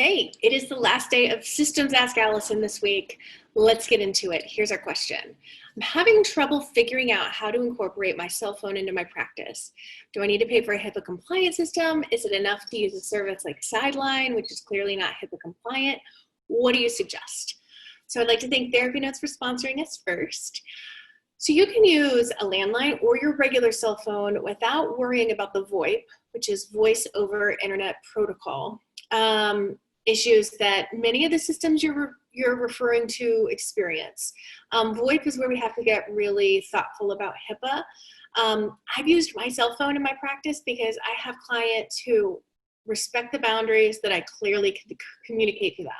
Hey, it is the last day of Systems Ask Allison this week. Let's get into it. Here's our question. I'm having trouble figuring out how to incorporate my cell phone into my practice. Do I need to pay for a HIPAA compliant system? Is it enough to use a service like Sideline, which is clearly not HIPAA compliant? What do you suggest? So I'd like to thank Therapy Notes for sponsoring us first. So you can use a landline or your regular cell phone without worrying about the VoIP, which is Voice over Internet Protocol. Issues that many of the systems you're referring to experience. VoIP is where we have to get really thoughtful about HIPAA. I've used my cell phone in my practice because I have clients who respect the boundaries that I clearly communicate to them.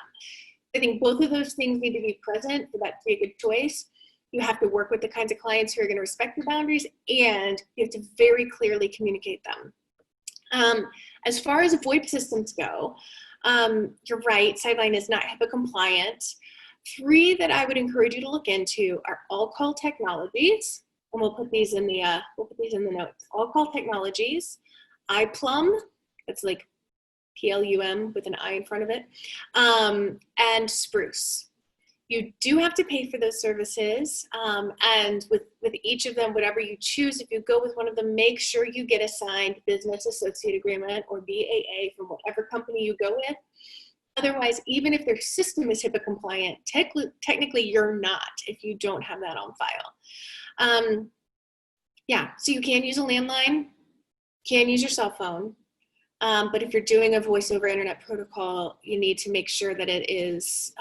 I think both of those things need to be present for that to be a good choice. You have to work with the kinds of clients who are going to respect the boundaries, and you have to very clearly communicate them. As far as VoIP systems go, you're right, Sideline is not HIPAA compliant. 3 that I would encourage you to look into are All Call Technologies, and we'll put these in the notes. All Call Technologies, iPlum, that's like PLUM with an I in front of it, and Spruce. You do have to pay for those services, and with each of them, whatever you choose, if you go with one of them, make sure you get a signed business associate agreement or BAA from whatever company you go with. Otherwise, even if their system is HIPAA compliant, technically you're not if you don't have that on file. Yeah, so you can use a landline, can use your cell phone, but if you're doing a voice over internet protocol, you need to make sure that it is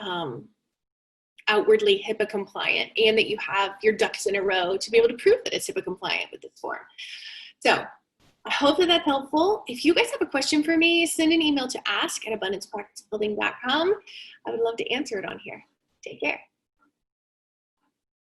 outwardly HIPAA compliant and that you have your ducks in a row to be able to prove that it's HIPAA compliant with this form. So I hope that that's helpful. If you guys have a question for me, send an email to ask@abundancepracticebuilding.com. I would love to answer it on here. Take care.